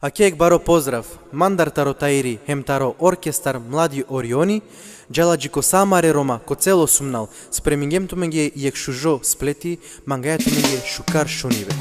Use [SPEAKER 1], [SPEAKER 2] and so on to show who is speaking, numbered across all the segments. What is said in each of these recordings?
[SPEAKER 1] A kek baro pozdrav, mandar taro tairi, hem taro orkestar Mladi Orioни, джаладжико самаре рома, ко цело сумнал, спремингем туменге јек шужо сплети, мангаја туменге шукар шуниве.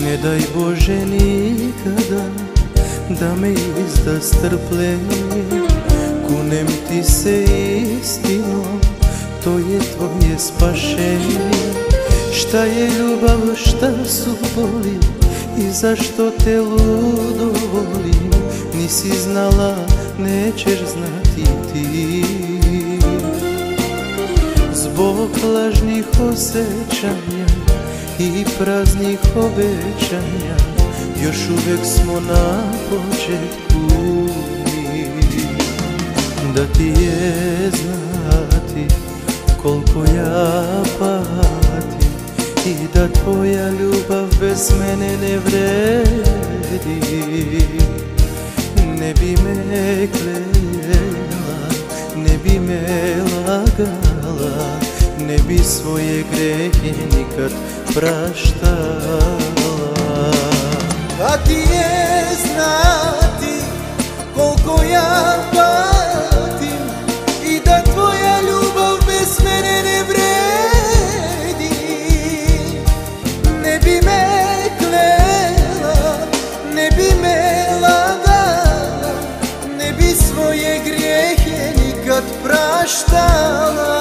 [SPEAKER 2] Не дай Боже никада да ме изда strpljenje, kunem ti se istino, to je tvoje spašenje. Šta je ljubav, šta su boli i zašto te ludo volim, nisi znala, nećeš znati ti. Zbog lažnih osjećanja i praznih obećanja još uvek smo na početku mi. Da ti je znati koliko ja patim i da tvoja ljubav bez mene ne vredi. Ne bi me klela, ne bi me lagala, ne bi svoje grehe nikad praštala.
[SPEAKER 3] Da ti je znati koliko ja patim i da tvoja ljubav bez mene ne vredi. Ne bi me klela, ne bi me lagala, ne bi svoje grijehe nikad praštala.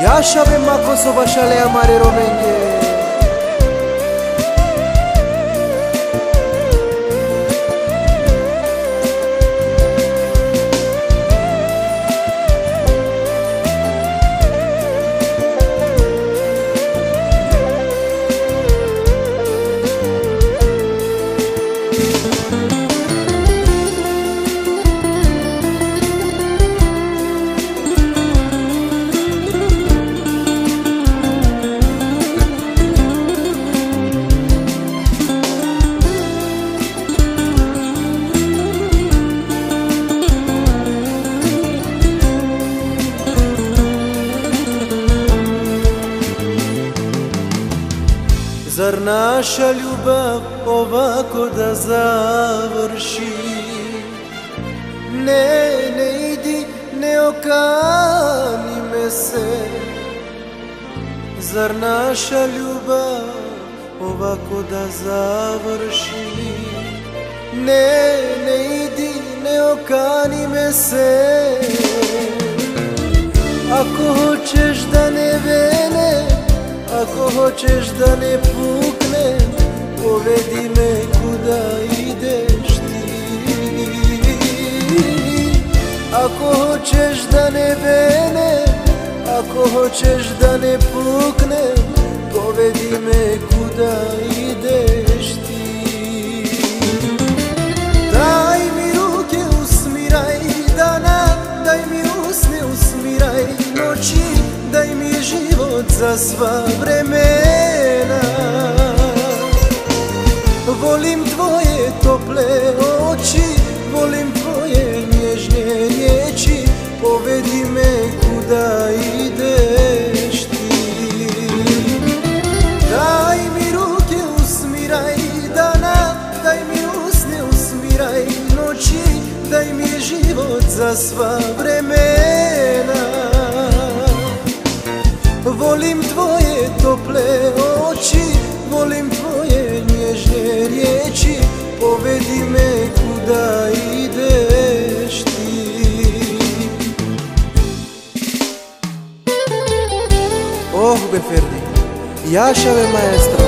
[SPEAKER 4] Yaşa ben makoso başale amare romenge.
[SPEAKER 2] Zar naša ljubav ovako da završi?
[SPEAKER 3] Ne, ne idi, ne okani me se.
[SPEAKER 2] Zar naša ljubav ovako da završi?
[SPEAKER 3] Ne, ne idi, ne okani me se.
[SPEAKER 2] Ako hoćeš da ne vene, ako hoćeš da ne pukne, povedi me kuda ideš ti. Ako hoćeš da ne vene, ako hoćeš da ne pukne, povedi me kuda ideš ti.
[SPEAKER 3] Daj mi ruke, usmiraj dana, daj mi usne, usmiraj noći, daj mi život za sva vremena. Volim tvoje tople oči, volim tvoje nježne riječi, povedi me kuda ideš ti. Daj mi ruke, usmiraj dana, daj mi usne, usmiraj noći, daj mi život za sva vremena. Volim tvoje tople oči, volim tvoje nježne riječi, povedi me kuda ideš ti.
[SPEAKER 4] Oh, Beferdi, Yaşave maestro.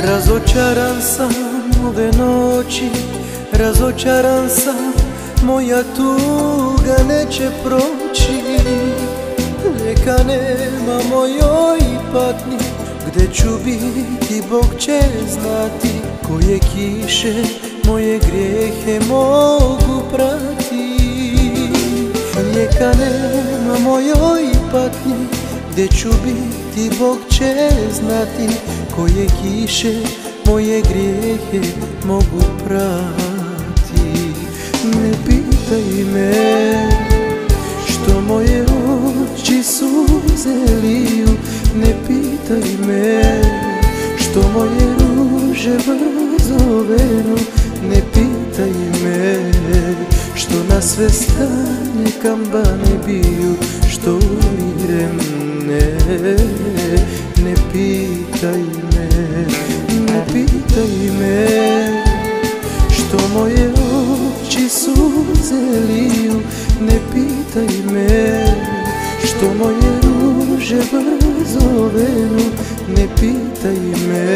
[SPEAKER 3] Razočaran sam ove noći, razočaran sam, moja tuga neće proći. Lijeka nema mojoj patnji, gde ću biti Bog će znati. Koje kiše moje grijehe mogu prati. Lijeka nema mojoj patnji, gde ću biti Bog će znati. Koje kiše moje grijehe mogu prati. Ne pitaj me što moje oči suze liju. Ne pitaj me što moje ruže brzo venu. Ne pitaj me što na sve strane kambane biju. Što mirem ne pitaj me, ne pitaj me što moje oči suze liju. Ne pitaj me što moje ruže brzo venu. Ne pitaj me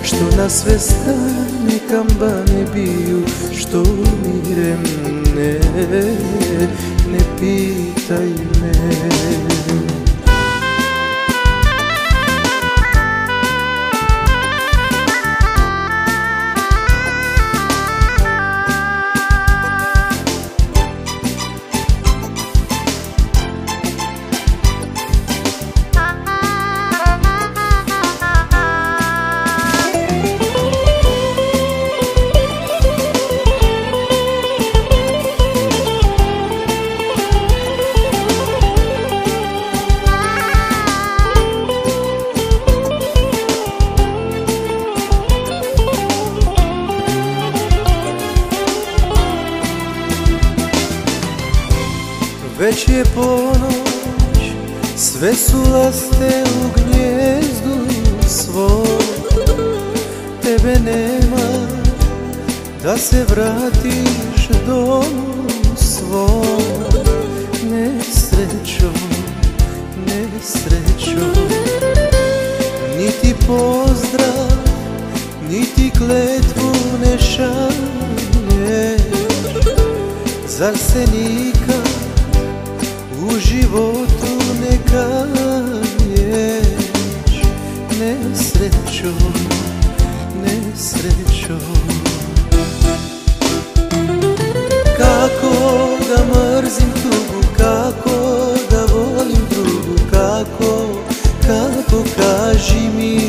[SPEAKER 3] što na sve strane kambane biju. Što mirem ne pitaj me. Već je ponoć, sve su laste u gnjezdu svom. Tebe nema da se vratiš domu svom. Nesrećo, nesrećo, niti pozdrav, niti kletvu ne šalješ. Zar se nikad u životu ne kaješ? Nesrećo, nesrećo, kako da mrzim tugu, kako da volim drugu, kako kaži mi.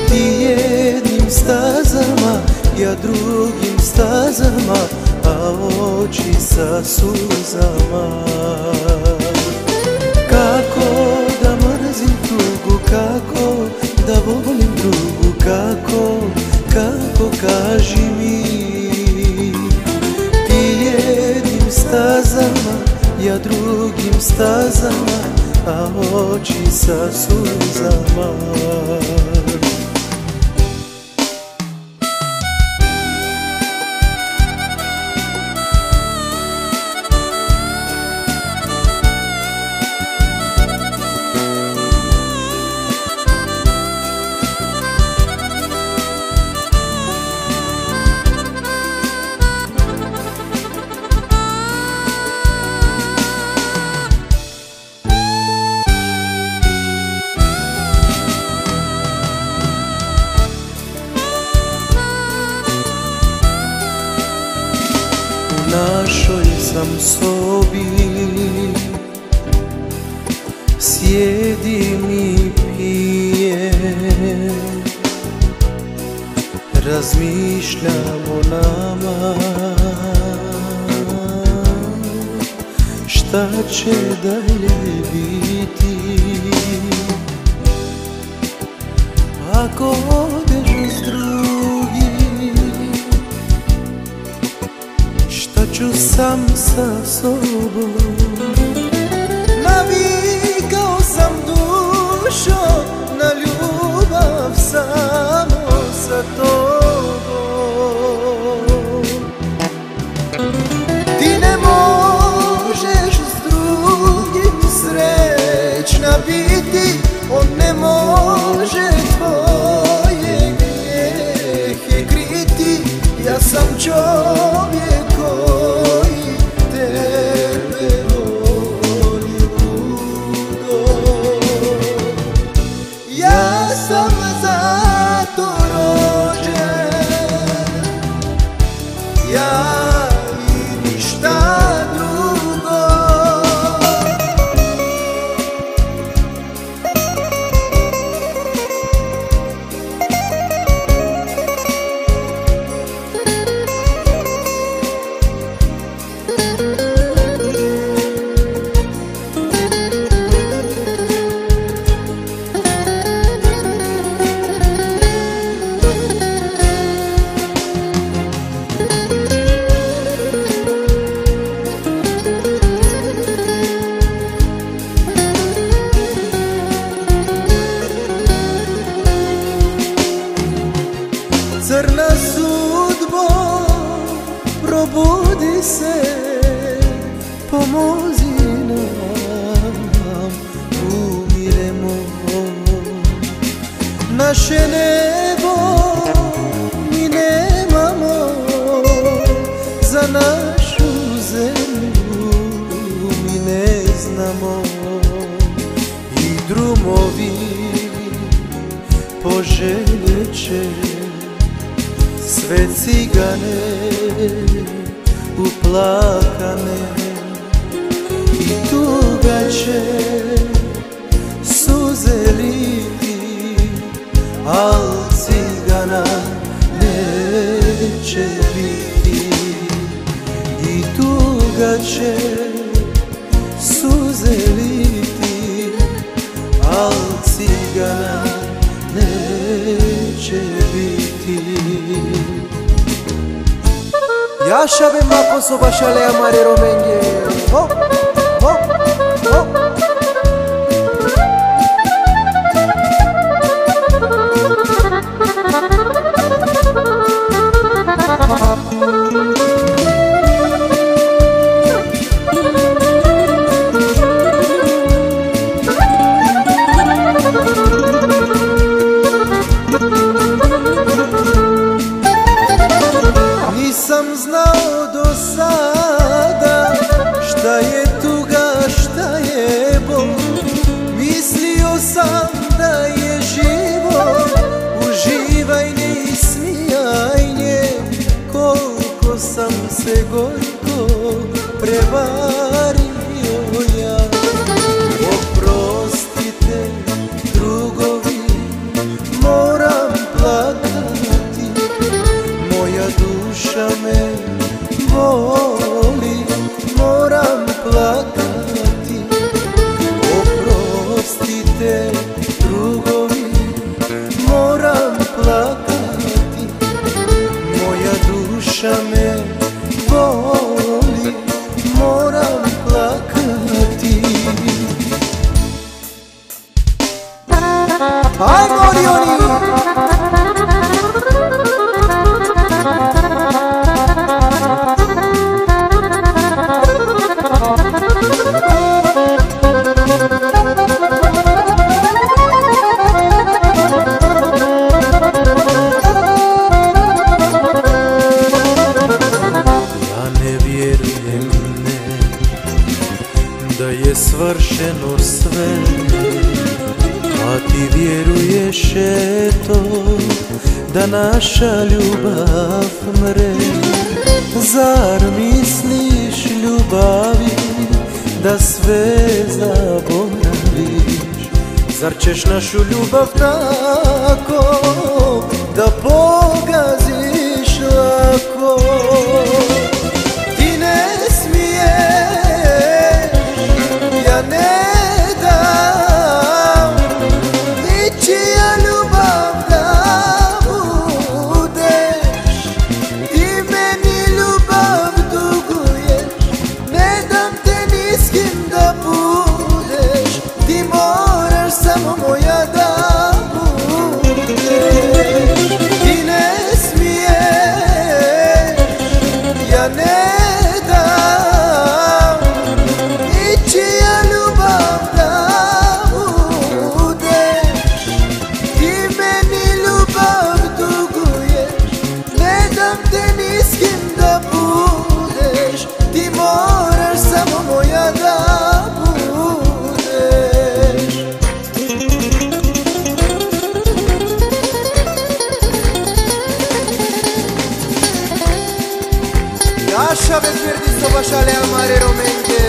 [SPEAKER 3] Ti jednim stazama, ja drugim stazama, a oči sa suzama. Kako da mrzim tugu, kako da volim drugu, kako kaži mi. Ti jednim stazama, ja drugim stazama, a oči sa suzama. našoj sam sobi
[SPEAKER 2] jedim i pijem, razmišljam o nama, šta će dalje biti. Ako odeš s drugim, šta ću sam sa sobom?
[SPEAKER 3] Navikao sam dušo na ljubav samo sa tobom. Ti ne možeš s drugim srećna biti, on ne može tvoje grijehe kriti. Ja sam čovjek koji tebe voli ludo. Ja sam zato rođen, ja i ništa drugo. Crna sudbo, probudi se, pomozi nam, umiremo. Naše nebo mi nemamo, za našu zemlju mi ne znamo. I drumovi poželjeće sve cigane uplakane, i tuga će suze liti, al cigana neće biti. I tuga će suze liti, al cigana neće biti.
[SPEAKER 2] Yaşa be makoso başale amare romenge. Hop, hop, hop.
[SPEAKER 3] Nisam znao do sada šta je tuga, šta je bol. Mislio sam da je život uživajnje i smijajnje. Koliko sam se gorko prevario ja. Oprostite drugovi, moram plakati, moja duša me voli, moram plakati. Oprostite drugovi, moram plakati, moja duša me voli, moram plakati.
[SPEAKER 2] Ajmo Orioni! Da je svršeno sve, a ti vjeruješ eto da naša ljubav mre. Zar misliš ljubavi da sve zaboraviš,
[SPEAKER 3] Zar ćeš našu ljubav tako da pogaziš lako? Ti ne smiješ, ja ne dam ničija ljubav da budeš. Ti meni ljubav duguješ, ne dam te ni s kim da budeš. Ti moraš samo moja da budeš. Ti ne smiješ, ja ne dam ničija ljubav da budeš. Ti meni ljubav duguješ, ne dam te ni s kim da budeš. Ti moraš samo moja da budeš. Așa veți pierde să vă așa lea mare românche.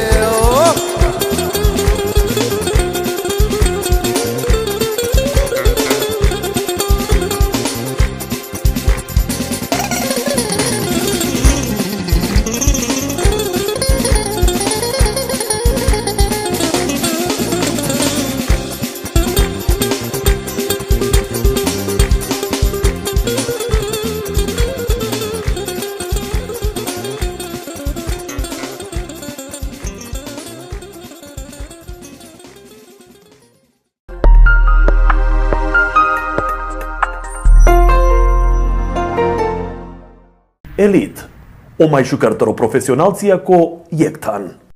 [SPEAKER 5] Elite, o mai jucător profesional cia co Iectan.